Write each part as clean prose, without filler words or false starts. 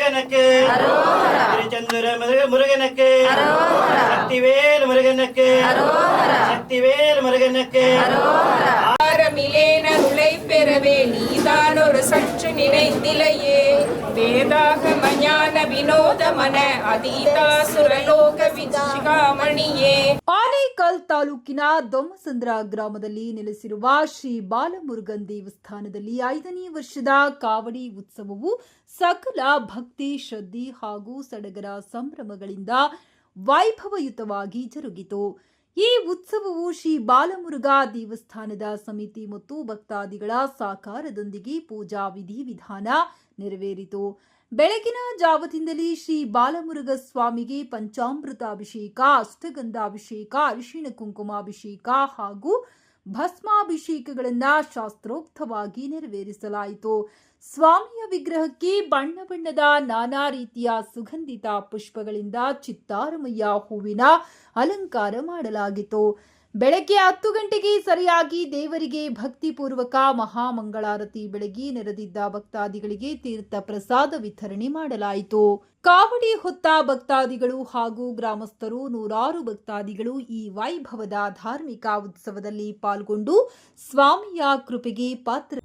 முருகனுக்கு திருச்செந்தூர முருகனுக்கு சக்திவேல் முருகனுக்கு சக்திவேல் முருகனுக்கு ஆரமிலேனருளை பெறவே நீதான் ஒரு சற்று நினைத்திலையே வேதாகம ஞான வினோதமன அதீதாசுரலோக ವಿಚಿಗಾಮಣಿಯೇ. ಆನೇಕಲ್ ತಾಲೂಕಿನ ದೊಮ್ಮಸಂದ್ರ ಗ್ರಾಮದಲ್ಲಿ ನೆಲೆಸಿರುವ ಶ್ರೀ ಬಾಲಮುರುಗನ್ ದೇವಸ್ಥಾನದಲ್ಲಿ 5ನೇ ವರ್ಷದ ಕಾವಡಿ ಉತ್ಸವವು ಸಕಲ ಭಕ್ತಿ ಶ್ರದ್ಧೆ ಹಾಗೂ ಸಡಗರ ಸಂಭ್ರಮಗಳಿಂದ ವೈಭವಯುತವಾಗಿ ಜರುಗಿತು. ಈ ಉತ್ಸವವು ಶ್ರೀ ಬಾಲಮುರುಗ ದೇವಸ್ಥಾನದ ಸಮಿತಿ ಮತ್ತು ಭಕ್ತಾದಿಗಳ ಸಹಕಾರದೊಂದಿಗೆ ಪೂಜಾ ವಿಧಿವಿಧಾನ ನೆರವೇರಿತು. ಬೆಳಗಿನ ಜಾವದಿಂದಲೇ ಶ್ರೀ ಬಾಲಮುರುಗ ಸ್ವಾಮಿಗೆ ಪಂಚಾಮೃತ ಅಭಿಷೇಕ, ಅಷ್ಟಗಂಧಾಭಿಷೇಕ, ಅರಿಶಿಣ ಕುಂಕುಮಾಭಿಷೇಕ ಹಾಗೂ ಭಸ್ಮಾಭಿಷೇಕಗಳನ್ನು ಶಾಸ್ತ್ರೋಕ್ತವಾಗಿ ನೆರವೇರಿಸಲಾಯಿತು. ಸ್ವಾಮಿಯ ವಿಗ್ರಹಕ್ಕೆ ಬಣ್ಣ ಬಣ್ಣದ ನಾನಾ ರೀತಿಯ ಸುಗಂಧಿತ ಪುಷ್ಪಗಳಿಂದ ಚಿತ್ತಾರಮಯ್ಯ ಹೂವಿನ ಅಲಂಕಾರ ಮಾಡಲಾಗಿತ್ತು. ಬೆಳಗ್ಗೆ 10 ಗಂಟೆಗೆ ಸರಿಯಾಗಿ ದೇವರಿಗೆ ಭಕ್ತಿಪೂರ್ವಕ ಮಹಾಮಂಗಳಾರತಿ ಬೆಳಗಿ ನೆರೆದಿದ್ದ ಭಕ್ತಾದಿಗಳಿಗೆ ತೀರ್ಥ ಪ್ರಸಾದ ವಿತರಣೆ ಮಾಡಲಾಯಿತು. ಕಾವಡಿ ಹೊತ್ತ ಭಕ್ತಾದಿಗಳು ಹಾಗೂ ಗ್ರಾಮಸ್ಥರು ನೂರಾರು ಭಕ್ತಾದಿಗಳು ಈ ವೈಭವದ ಧಾರ್ಮಿಕ ಉತ್ಸವದಲ್ಲಿ ಪಾಲ್ಗೊಂಡು ಸ್ವಾಮಿಯ ಕೃಪೆಗೆ ಪಾತ್ರ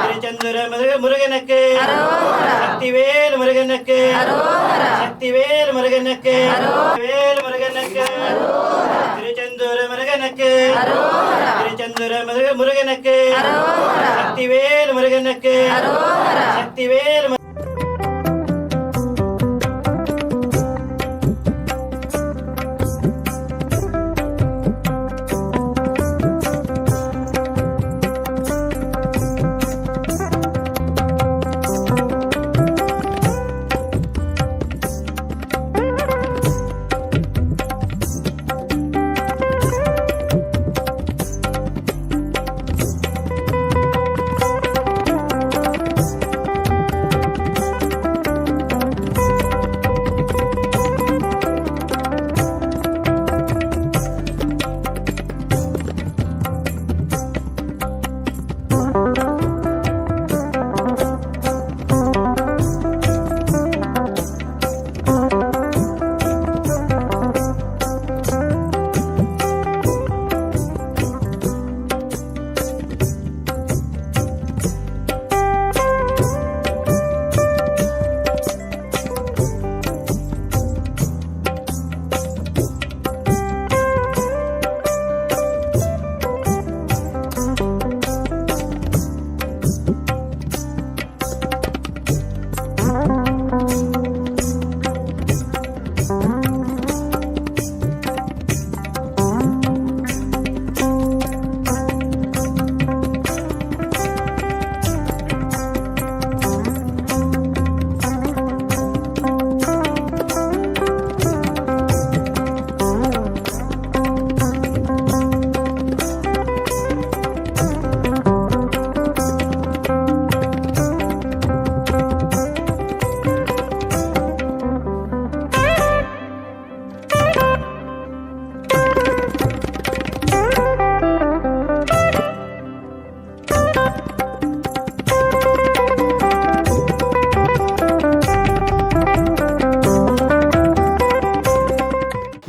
திருச்செந்தூர முருகனுக்கு சக்திவேல் முருகனுக்கு சக்திவேல் முருகனுக்கு வேல் முருகனுக்கு திருச்செந்தூர முருகனுக்கு முருகனுக்கு திருச்செந்தூர முருகனுக்கு சக்திவேல் முருகனுக்கு சக்திவேல்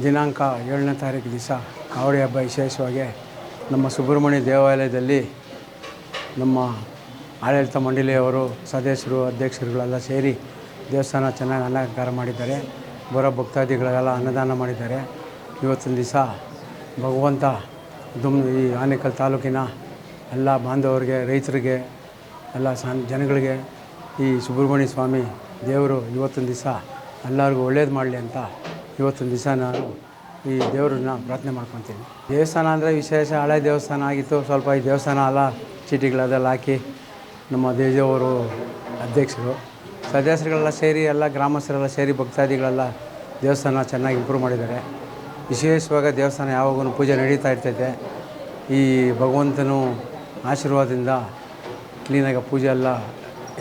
ದಿನಾಂಕ 7ನೇ ತಾರೀಕು ದಿವಸ ಕಾವಡಿ ಹಬ್ಬ ವಿಶೇಷವಾಗಿ ನಮ್ಮ ಸುಬ್ರಹ್ಮಣ್ಯ ದೇವಾಲಯದಲ್ಲಿ ನಮ್ಮ ಆಡಳಿತ ಮಂಡಳಿಯವರು ಸದಸ್ಯರು ಅಧ್ಯಕ್ಷರುಗಳೆಲ್ಲ ಸೇರಿ ದೇವಸ್ಥಾನ ಚೆನ್ನಾಗಿ ಅಲಂಕಾರ ಮಾಡಿದ್ದಾರೆ. ಬರೋ ಭಕ್ತಾದಿಗಳೆಲ್ಲ ಅನ್ನದಾನ ಮಾಡಿದ್ದಾರೆ. ಇವತ್ತಿನ ದಿವಸ ಭಗವಂತ ಈ ಆನೇಕಲ್ ತಾಲೂಕಿನ ಎಲ್ಲ ಬಾಂಧವರಿಗೆ, ರೈತರಿಗೆ, ಎಲ್ಲ ಜನಗಳಿಗೆ ಈ ಸುಬ್ರಹ್ಮಣ್ಯ ಸ್ವಾಮಿ ದೇವರು ಇವತ್ತಿನ ದಿವಸ ಎಲ್ಲರಿಗೂ ಒಳ್ಳೇದು ಮಾಡಲಿ ಅಂತ ಇವತ್ತಿನ ದಿವಸ ನಾನು ಈ ದೇವರನ್ನ ಪ್ರಾರ್ಥನೆ ಮಾಡ್ಕೊತೀನಿ. ದೇವಸ್ಥಾನ ಅಂದರೆ ವಿಶೇಷ ಹಳೆ ದೇವಸ್ಥಾನ ಆಗಿತ್ತು. ಸ್ವಲ್ಪ ಈ ದೇವಸ್ಥಾನ ಎಲ್ಲ ಚೀಟಿಗಳದೆಲ್ಲ ಹಾಕಿ ನಮ್ಮ ದೇವರು ಅಧ್ಯಕ್ಷರು ಸದಸ್ಯರುಗಳೆಲ್ಲ ಸೇರಿ ಎಲ್ಲ ಗ್ರಾಮಸ್ಥರೆಲ್ಲ ಸೇರಿ ಭಕ್ತಾದಿಗಳೆಲ್ಲ ದೇವಸ್ಥಾನ ಚೆನ್ನಾಗಿ ಇಂಪ್ರೂವ್ ಮಾಡಿದ್ದಾರೆ. ವಿಶೇಷವಾಗಿ ದೇವಸ್ಥಾನ ಯಾವಾಗೂ ಪೂಜೆ ನಡೀತಾ ಇರ್ತೈತೆ. ಈ ಭಗವಂತನು ಆಶೀರ್ವಾದದಿಂದ ಕ್ಲೀನಾಗಿ ಪೂಜೆ ಎಲ್ಲ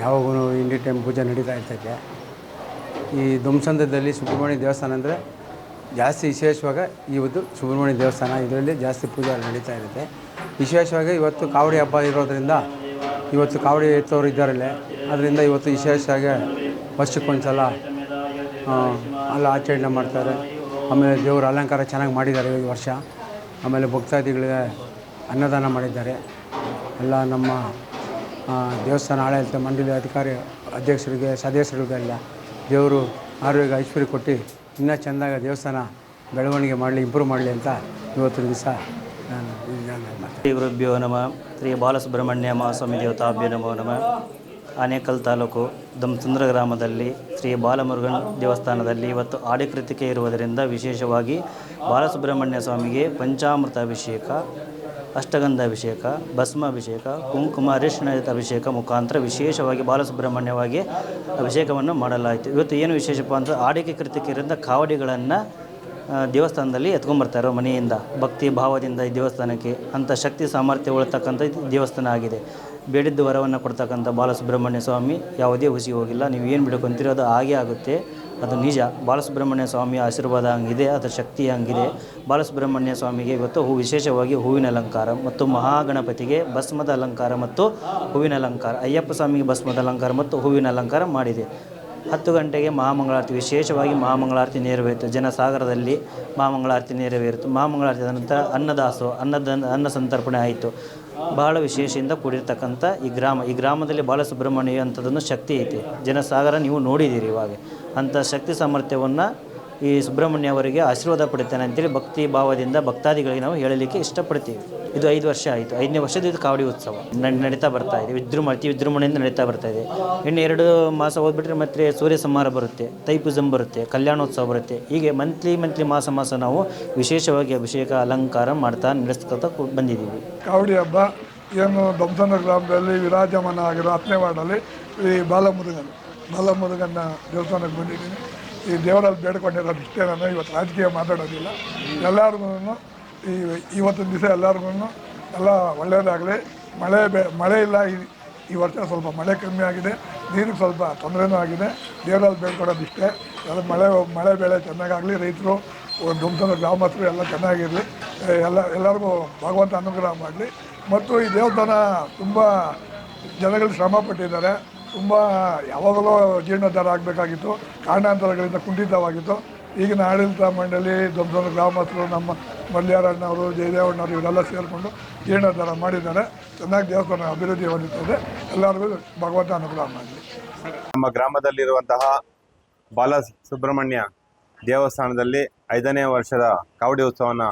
ಯಾವಾಗೂ ಇಂಡಿ ಟೈಮ್ ಪೂಜೆ ನಡೀತಾ ಇರ್ತೈತೆ. ಈ ಧ್ವಂಸಂದ್ರದಲ್ಲಿ ಸುಬ್ರಹ್ಮಣ್ಯ ದೇವಸ್ಥಾನ ಅಂದರೆ ಜಾಸ್ತಿ ವಿಶೇಷವಾಗಿ ಇವತ್ತು ಸುಬ್ರಹ್ಮಣ್ಯ ದೇವಸ್ಥಾನ ಇದರಲ್ಲಿ ಜಾಸ್ತಿ ಪೂಜೆ ನಡೀತಾ ಇರುತ್ತೆ. ವಿಶೇಷವಾಗಿ ಇವತ್ತು ಕಾವಡಿ ಹಬ್ಬ ಇರೋದರಿಂದ ಇವತ್ತು ಕಾವಡಿ ಎತ್ತೋರು ಇದ್ದಾರಲ್ಲೇ, ಅದರಿಂದ ಇವತ್ತು ವಿಶೇಷವಾಗಿ ವರ್ಷಕ್ಕೊಂದು ಸಲ ಎಲ್ಲ ಆಚರಣೆ ಮಾಡ್ತಾರೆ. ಆಮೇಲೆ ದೇವರ ಅಲಂಕಾರ ಚೆನ್ನಾಗಿ ಮಾಡಿದ್ದಾರೆ ಈ ವರ್ಷ. ಆಮೇಲೆ ಭಕ್ತಾದಿಗಳಿಗೆ ಅನ್ನದಾನ ಮಾಡಿದ್ದಾರೆ. ಎಲ್ಲ ನಮ್ಮ ದೇವಸ್ಥಾನ ಆಡಳಿತ ಮಂಡಳಿ ಅಧ್ಯಕ್ಷರಿಗೆ ಸದಸ್ಯರಿಗೆಲ್ಲ ದೇವರು ಆರೋಗ್ಯ ಐಶ್ವರ್ಯ ಕೊಟ್ಟು ಇನ್ನೂ ಚೆಂದಾಗಿ ದೇವಸ್ಥಾನ ಬೆಳವಣಿಗೆ ಮಾಡಲಿ, ಇಂಪ್ರೂವ್ ಮಾಡಲಿ ಅಂತ ಇವತ್ತಿನ ದಿವಸ ನಾನು ಶ್ರೀ ಗುರುಭ್ಯೋ ನಮಃ. ಶ್ರೀ ಬಾಲಸುಬ್ರಹ್ಮಣ್ಯ ಮಹಾಸ್ವಾಮಿ ದೇವತಾಭ್ಯೋ ನಮೋ ನಮಃ. ಆನೇಕಲ್ ತಾಲೂಕು ದಂಸಂದ್ರ ಗ್ರಾಮದಲ್ಲಿ ಶ್ರೀ ಬಾಲಮುರುಗನ್ ದೇವಸ್ಥಾನದಲ್ಲಿ ಇವತ್ತು ಆಡಿಕೃತಿಕೆ ಇರುವುದರಿಂದ ವಿಶೇಷವಾಗಿ ಬಾಲಸುಬ್ರಹ್ಮಣ್ಯ ಸ್ವಾಮಿಗೆ ಪಂಚಾಮೃತ ಅಭಿಷೇಕ, ಅಷ್ಟಗಂಧಾಭಿಷೇಕ, ಭಸ್ಮಾಭಿಷೇಕ, ಕುಂಕುಮ ಅರಿಶಿಣ ಅಭಿಷೇಕ ಮುಖಾಂತರ ವಿಶೇಷವಾಗಿ ಬಾಲಸುಬ್ರಹ್ಮಣ್ಯವಾಗಿ ಅಭಿಷೇಕವನ್ನು ಮಾಡಲಾಯಿತು. ಇವತ್ತು ಏನು ವಿಶೇಷಪ್ಪ ಅಂತ ಆಡಿಕೆ ಕೃತಿಕೆಯಿಂದ ಕಾವಡಿಗಳನ್ನು ದೇವಸ್ಥಾನದಲ್ಲಿ ಎತ್ಕೊಂಡ್ಬರ್ತಾರೋ ಮನೆಯಿಂದ ಭಕ್ತಿ ಭಾವದಿಂದ ಈ ದೇವಸ್ಥಾನಕ್ಕೆ ಅಂಥ ಶಕ್ತಿ ಸಾಮರ್ಥ್ಯ ಉಳ್ತಕ್ಕಂಥ ದೇವಸ್ಥಾನ ಆಗಿದೆ. ಬೇಡಿದ್ದು ವರವನ್ನು ಕೊಡ್ತಕ್ಕಂಥ ಬಾಲಸುಬ್ರಹ್ಮಣ್ಯ ಸ್ವಾಮಿ ಯಾವುದೇ ಹುಸಿ ಹೋಗಿಲ್ಲ. ನೀವು ಏನು ಬಿಡ್ಕೊಂತೀರೋ ಅದು ಹಾಗೇ ಆಗುತ್ತೆ, ಅದು ನಿಜ. ಬಾಲಸುಬ್ರಹ್ಮಣ್ಯ ಸ್ವಾಮಿಯ ಆಶೀರ್ವಾದ ಹಂಗಿದೆ, ಅದರ ಶಕ್ತಿ ಹಂಗಿದೆ. ಬಾಲಸುಬ್ರಹ್ಮಣ್ಯ ಸ್ವಾಮಿಗೆ ಇವತ್ತು ವಿಶೇಷವಾಗಿ ಹೂವಿನ ಅಲಂಕಾರ ಮತ್ತು ಮಹಾಗಣಪತಿಗೆ ಭಸ್ಮದ ಅಲಂಕಾರ ಮತ್ತು ಹೂವಿನ ಅಲಂಕಾರ, ಅಯ್ಯಪ್ಪ ಸ್ವಾಮಿಗೆ ಭಸ್ಮದ ಅಲಂಕಾರ ಮತ್ತು ಹೂವಿನ ಅಲಂಕಾರ ಮಾಡಿದೆ. 10 ಗಂಟೆಗೆ ಮಹಾಮಂಗಳಾರತಿ, ವಿಶೇಷವಾಗಿ ಮಹಾಮಂಗಳಾರತಿ ನೆರವೇರಿತು. ಜನಸಾಗರದಲ್ಲಿ ಮಹಾಮಂಗಳಾರತಿ ನೆರವೇರಿತು. ಮಹಾಮಂಗಳಾರತಿ ನಂತರ ಅನ್ನ ಸಂತರ್ಪಣೆ ಆಯಿತು. ಬಹಳ ವಿಶೇಷದಿಂದ ಕೂಡಿರ್ತಕ್ಕಂಥ ಈ ಗ್ರಾಮದಲ್ಲಿ ಬಾಲಸುಬ್ರಹ್ಮಣ್ಯ ಅಂಥದ್ದೊಂದು ಶಕ್ತಿ ಐತಿ. ಜನಸಾಗರ ನೀವು ನೋಡಿದ್ದೀರಿ ಇವಾಗ. ಅಂಥ ಶಕ್ತಿ ಸಾಮರ್ಥ್ಯವನ್ನು ಈ ಸುಬ್ರಹ್ಮಣ್ಯ ಅವರಿಗೆ ಆಶೀರ್ವಾದ ಪಡಿತಾನೆ ಅಂತೇಳಿ ಭಕ್ತಿ ಭಾವದಿಂದ ಭಕ್ತಾದಿಗಳಿಗೆ ನಾವು ಹೇಳಲಿಕ್ಕೆ ಇಷ್ಟಪಡ್ತೀವಿ. ಇದು 5 ವರ್ಷ ಆಯಿತು. 5ನೇ ವರ್ಷದ ಇದು ಕಾವಡಿ ಉತ್ಸವ ನಡೀತಾ ಬರ್ತಾ ಇದೆ. ವಿಜೃಂಭಣೆಯಿಂದ ನಡೀತಾ ಬರ್ತಾ ಇದೆ. ಇನ್ನು 2 ಮಾಸ ಹೋಗ್ಬಿಟ್ರೆ ಮತ್ತೆ ಸೂರ್ಯ ಸಂಹಾರ ಬರುತ್ತೆ, ತೈಪೂಜಂ ಬರುತ್ತೆ, ಕಲ್ಯಾಣೋತ್ಸವ ಬರುತ್ತೆ. ಹೀಗೆ ಮಂತ್ಲಿ ಮಾಸ ನಾವು ವಿಶೇಷವಾಗಿ ಅಭಿಷೇಕ ಅಲಂಕಾರ ಮಾಡ್ತಾ ನಡೆಸ್ಕೊತಾ ಬಂದಿದ್ದೀವಿ. ಕಾವಡಿ ಹಬ್ಬ ಏನು ದೊಮ್ಸಂದ್ರ ಗ್ರಾಮದಲ್ಲಿ ವಿರಾಜಮಾನ ಆಗಿರೋ 10ನೇ ವಾರ್ಡಲ್ಲಿ ಈ ಬಾಲಮುರುಗನ್ನ ದೇವಸ್ಥಾನಕ್ಕೆ ಬಂದಿದ್ದೀನಿ. ಈ ದೇವರಲ್ಲಿ ಬೇಡ್ಕೊಂಡಿರೋದು ಇಷ್ಟೇ. ನಾನು ಇವತ್ತು ರಾಜಕೀಯ ಮಾತಾಡೋದಿಲ್ಲ. ಎಲ್ಲರಿಗೂ ಇವತ್ತಿನ ದಿವಸ ಎಲ್ಲರಿಗೂ ಎಲ್ಲ ಒಳ್ಳೆಯದಾಗಲಿ. ಮಳೆ ಇಲ್ಲ. ಈ ವರ್ಷ ಸ್ವಲ್ಪ ಮಳೆ ಕಮ್ಮಿ ಆಗಿದೆ, ನೀರಿಗೆ ಸ್ವಲ್ಪ ತೊಂದರೆನೂ ಆಗಿದೆ. ದೇವರಲ್ಲಿ ಬೇಡ್ಕೊಡೋದು ಇಷ್ಟೇ. ಎಲ್ಲ ಮಳೆ ಬೆಳೆ ಚೆನ್ನಾಗಾಗಲಿ, ರೈತರು ದುಮ್ಸಂದ್ರ ಗ್ರಾಮಸ್ಥರು ಎಲ್ಲ ಚೆನ್ನಾಗಿರಲಿ, ಎಲ್ಲರಿಗೂ ಭಗವಂತ ಅನುಗ್ರಹ ಮಾಡಲಿ. ಮತ್ತು ಈ ದೇವಸ್ಥಾನ ತುಂಬ ಜನಗಳು ಶ್ರಮ ಪಟ್ಟಿದ್ದಾರೆ. ತುಂಬ ಯಾವಾಗಲೂ ಜೀರ್ಣೋದ್ಧಾರ ಆಗಬೇಕಾಗಿತ್ತು, ಕಾರಣಾಂತರಗಳಿಂದ ಕುಂಠಿತವಾಗಿತ್ತು. ಈಗಿನ ಆಡಳಿತ ಮಂಡಳಿ, ದುಮ್ಸಂದ್ರ ಗ್ರಾಮಸ್ಥರು, ನಮ್ಮ ಮಲ್ಯಾರಣ್ಣವರು, ಜಯದೇವಣ್ಣವರು ಇವರೆಲ್ಲ ಸೇರಿಕೊಂಡು ಜೀರ್ಣೋದ್ಧಾರ ಮಾಡಿದ್ದಾರೆ. ಚೆನ್ನಾಗಿ ದೇವಸ್ಥಾನ ಅಭಿವೃದ್ಧಿ ಹೊಂದುತ್ತದೆ. ಎಲ್ಲರಿಗೂ ಭಗವಂತ ಅನುಗ್ರಹ ಮಾಡಲಿ. ನಮ್ಮ ಗ್ರಾಮದಲ್ಲಿರುವಂತಹ ಬಾಲಸುಬ್ರಹ್ಮಣ್ಯ ದೇವಸ್ಥಾನದಲ್ಲಿ 5ನೇ ವರ್ಷದ ಕಾವಡಿ ಉತ್ಸವನ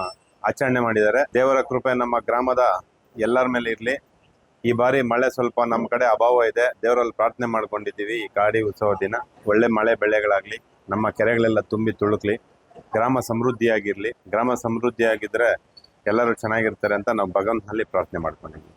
ಆಚರಣೆ ಮಾಡಿದ್ದಾರೆ. ದೇವರ ಕೃಪೆ ನಮ್ಮ ಗ್ರಾಮದ ಎಲ್ಲರ ಮೇಲೆ ಇರಲಿ. ಈ ಬಾರಿ ಮಳೆ ಸ್ವಲ್ಪ ನಮ್ಮ ಕಡೆ ಅಭಾವ ಇದೆ. ದೇವರಲ್ಲಿ ಪ್ರಾರ್ಥನೆ ಮಾಡ್ಕೊಂಡಿದ್ದೀವಿ. ಈ ಕಾವಡಿ ಉತ್ಸವ ದಿನ ಒಳ್ಳೆ ಮಳೆ ಬೆಳೆಗಳಾಗಲಿ, ನಮ್ಮ ಕೆರೆಗಳೆಲ್ಲ ತುಂಬಿ ತುಳುಕ್ಲಿ, ಗ್ರಾಮ ಸಮೃದ್ಧಿಯಾಗಿರಲಿ. ಗ್ರಾಮ ಸಮೃದ್ಧಿಯಾಗಿದ್ದರೆ ಎಲ್ಲರೂ ಚೆನ್ನಾಗಿರ್ತಾರೆ ಅಂತ ನಾವು ಭಗವಂತನಲ್ಲಿ ಪ್ರಾರ್ಥನೆ ಮಾಡ್ಕೊಂಡಿದ್ದೀವಿ.